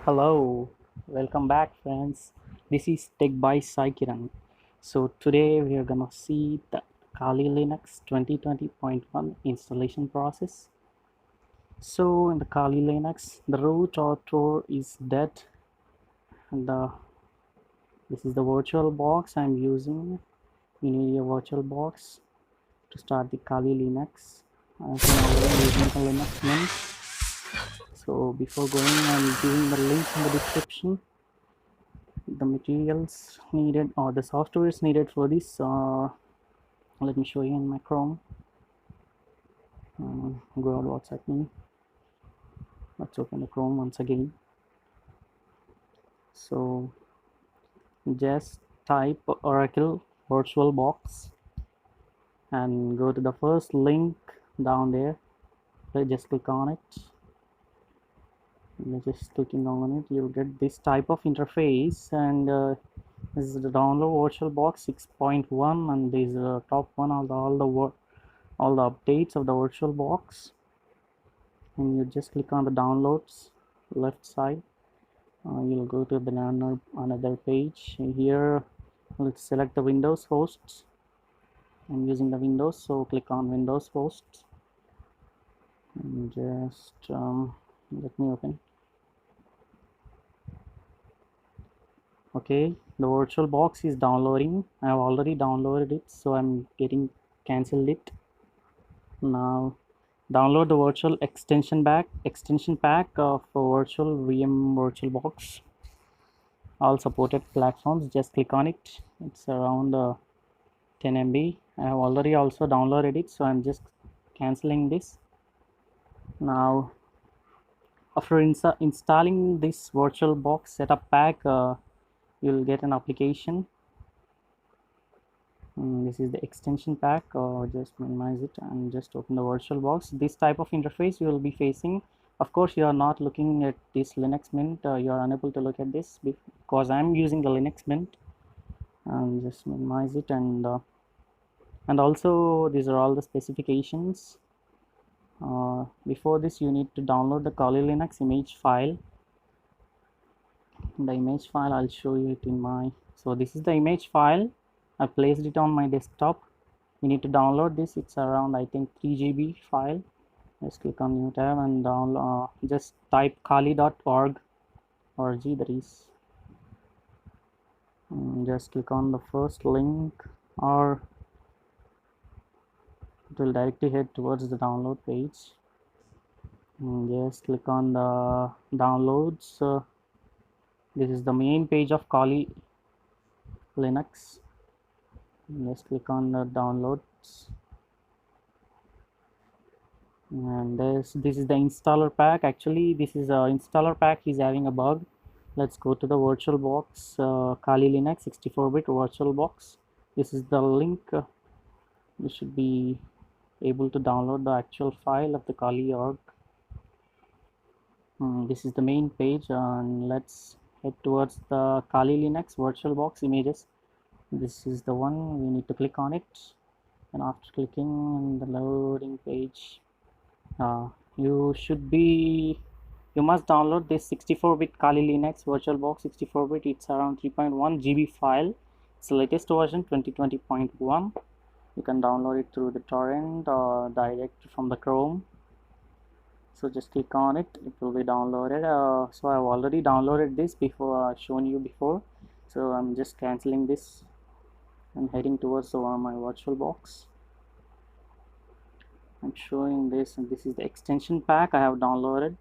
Hello, welcome back, friends. This is Tech by Saikiran. So, today we are gonna see the Kali Linux 2020.1 installation process. So, in the Kali Linux, the root author is dead, and this is the virtual box I'm using. You need a virtual box to start the Kali Linux. As you know, I'm using the Linux Mint. So, before going, I'm giving the link in the description. The materials needed or the software is needed for this. Let me show you in my Chrome. Go out what's happening. Let's open the Chrome once again. So just type Oracle VirtualBox and go to the first link down there. Just click on it. Just clicking on it, you'll get this type of interface, and this is the download VirtualBox 6.1, and this is the top one of all the updates of the VirtualBox. And you just click on the downloads left side. You'll go to the another page. Here let's select the Windows hosts. I'm using the Windows, so click on Windows hosts and just let me open. Okay, the VirtualBox is downloading. I have already downloaded it, so I'm getting cancelled it. Now download the virtual extension pack of virtual VM VirtualBox. All supported platforms. Just click on it. It's around 10 MB. I have already also downloaded it, so I'm just cancelling this. Now after installing this VirtualBox setup pack, you'll get an application. This is the extension pack. Just minimize it and just open the VirtualBox. This type of interface you will be facing. Of course, you are not looking at this Linux Mint. You are unable to look at this because I'm using the Linux Mint. And just minimize it, and also these are all the specifications. Before this, you need to download the Kali Linux image file. The image file, I'll show you it in my. So this is the image file. I placed it on my desktop. You need to download this. It's around, I think, 3 GB file. Just click on new tab and download. Just type kali.org or g, that is. Just click on the first link, or it will directly head towards the download page. Just click on the downloads. This is the main page of Kali Linux. Just click on the downloads, and this is the installer pack. Actually, this is a installer pack is having a bug. Let's go to the VirtualBox Kali Linux 64-bit VirtualBox. This is the link. You should be able to download the actual file of the Kali.org. This is the main page, and let's head towards the Kali Linux VirtualBox images. This is the one. We need to click on it, and after clicking on the loading page, you must download this 64-bit Kali Linux VirtualBox 64-bit. It's around 3.1 GB file. It's the latest version 2020.1. You can download it through the torrent or direct from the Chrome. So just click on it, it will be downloaded. So I've already downloaded this before, shown you before. So I'm just cancelling this and heading towards my VirtualBox. I'm showing this, and this is the extension pack I have downloaded.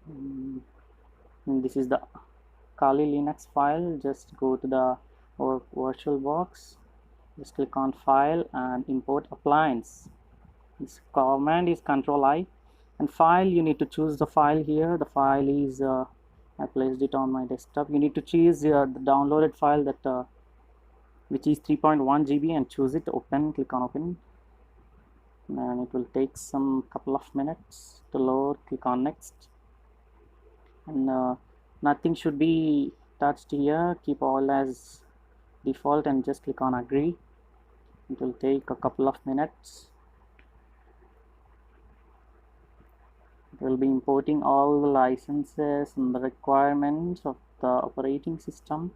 And this is the Kali Linux file. Just go to the VirtualBox. Just click on File and Import Appliance. This command is Control-I. And file, you need to choose the file here. The file is I placed it on my desktop. You need to choose the downloaded file that which is 3.1 GB, and choose it. Open, click on open, and it will take some couple of minutes to load. Click on next, and nothing should be touched here. Keep all as default and just click on agree. It will take a couple of minutes. We'll be importing all the licenses and the requirements of the operating system,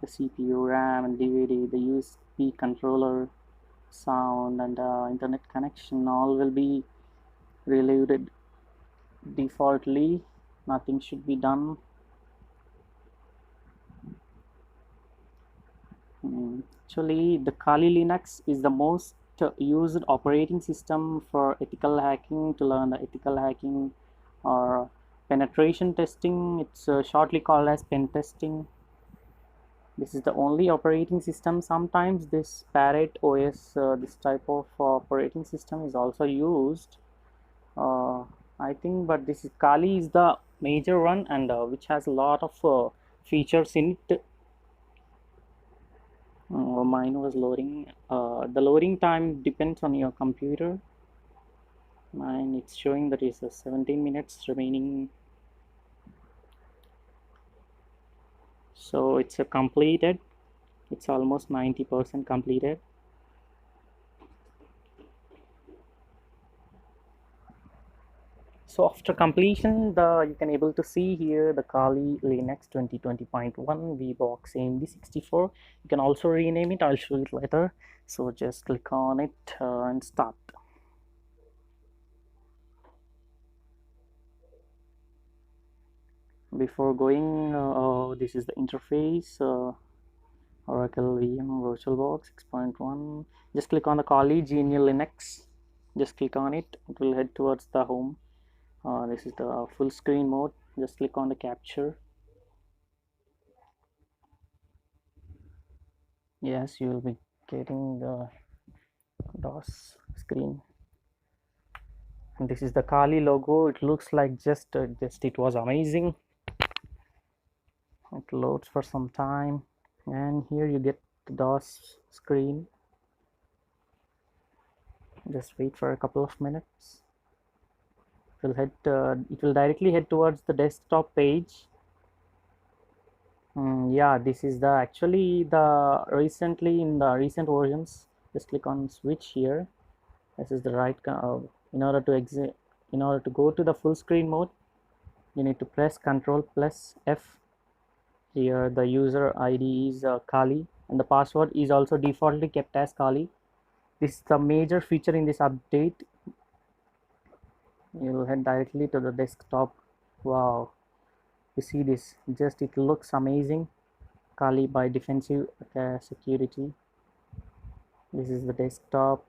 the CPU, RAM, and DVD, the USB controller, sound, and internet connection. All will be reloaded defaultly. Nothing should be done. Actually, the Kali Linux is the most used operating system for ethical hacking, to learn the ethical hacking or penetration testing. It's shortly called as pen testing. This is the only operating system. Sometimes this Parrot OS, this type of operating system is also used, uh, I think, but this is Kali is the major one, and which has a lot of features in it. Mine was loading. The loading time depends on your computer. Mine, it's showing that is 17 minutes remaining. So it's completed. It's almost 90% completed. So after completion, you can able to see here the Kali Linux 2020.1 VBox AMD64. You can also rename it. I'll show it later. So just click on it and start. Before going, this is the interface. Oracle VM VirtualBox 6.1. Just click on the Kali GNU Linux. Just click on it. It will head towards the home. This is the full screen mode. Just click on the capture. Yes, you will be getting the DOS screen. And this is the Kali logo. It looks like just it was amazing. It loads for some time, and here you get the DOS screen. Just wait for a couple of minutes. It will directly head towards the desktop page. Yeah, this is the actually the recently in the recent versions. Just click on switch here. This is the right in order to exit, in order to go to the full screen mode, you need to press Ctrl plus F. Here the user ID is Kali, and the password is also defaultly kept as Kali. This is the major feature in this update. You will head directly to the desktop. Wow, you see this, just it looks amazing. Kali by defensive security. This is the desktop.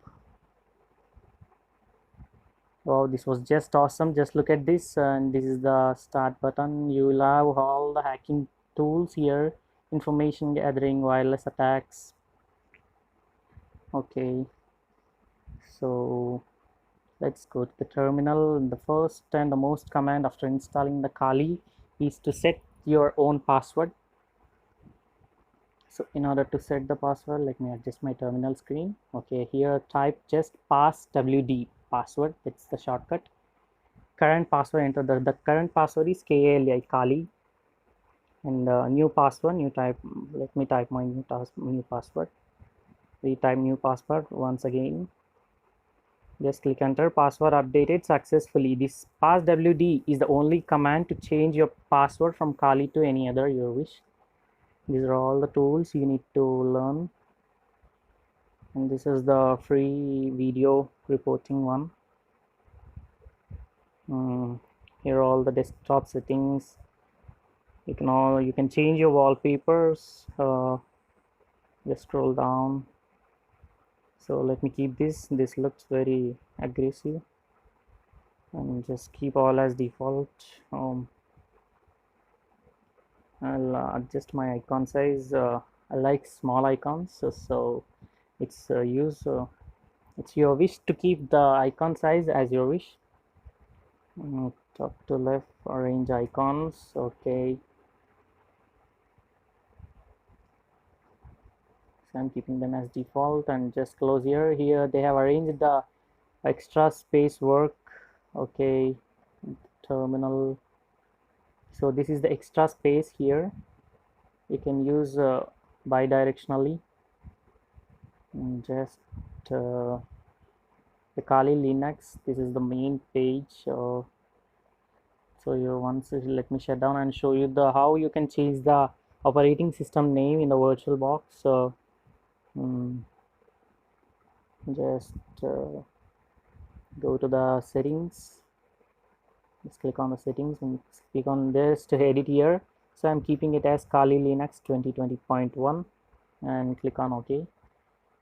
Wow, this was just awesome. Just look at this, and this is the start button. You will have all the hacking tools here, information gathering, wireless attacks. Okay, so let's go to the terminal. The first and the most command after installing the Kali is to set your own password. So in order to set the password, let me adjust my terminal screen. Okay, here type just passwd password. That's the shortcut. Current password, enter the current password is KALI, Kali, and new password, new type. Let me type my new password. Retype new password once again. Just click enter. Password updated successfully. This passwd is the only command to change your password from Kali to any other your wish. These are all the tools you need to learn, and this is the free video reporting one. Here are all the desktop settings. You can change your wallpapers. Just scroll down. So let me keep this looks very aggressive, and just keep all as default. I'll adjust my icon size. I like small icons, so it's it's your wish to keep the icon size as your wish. Top to left, arrange icons. Okay, so I'm keeping them as default, and just close here they have arranged the extra space work. Okay, terminal. So this is the extra space here. You can use bi-directionally. Just let's the Kali Linux. This is the main page. So you once let me shut down and show you the how you can change the operating system name in the VirtualBox. So just go to the settings, just click on the settings and click on this to edit here. So I'm keeping it as Kali Linux 2020.1 and click on OK.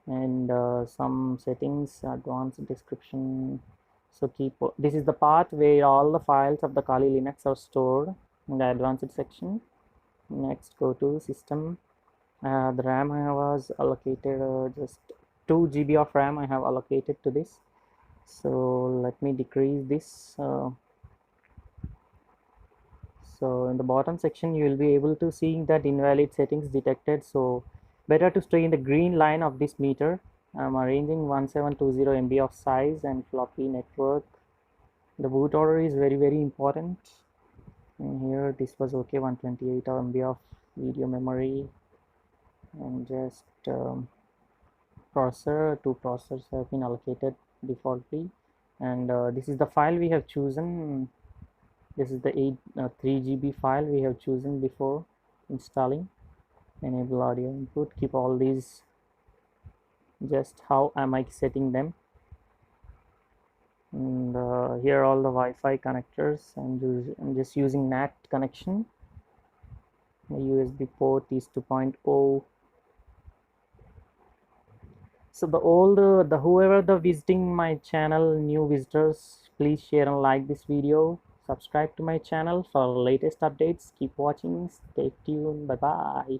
And some settings, advanced description. So keep, this is the part where all the files of the Kali Linux are stored in the advanced section. Next, go to system. The RAM I was allocated just 2 GB of RAM I have allocated to this. So let me decrease this. So in the bottom section you will be able to see that invalid settings detected. So better to stay in the green line of this meter. I'm arranging 1720 MB of size and floppy network. The boot order is very important. And here this was okay, 128 MB of video memory. And just processor, 2 processors have been allocated defaultly. And this is the file we have chosen. This is the 3 GB file we have chosen before installing. Enable audio input. Keep all these just how am I setting them. And here are all the Wi-Fi connectors. I'm just using NAT connection. The USB port is 2.0. So the whoever the visiting my channel, new visitors, please share and like this video. Subscribe to my channel for latest updates. Keep watching. Stay tuned. Bye bye.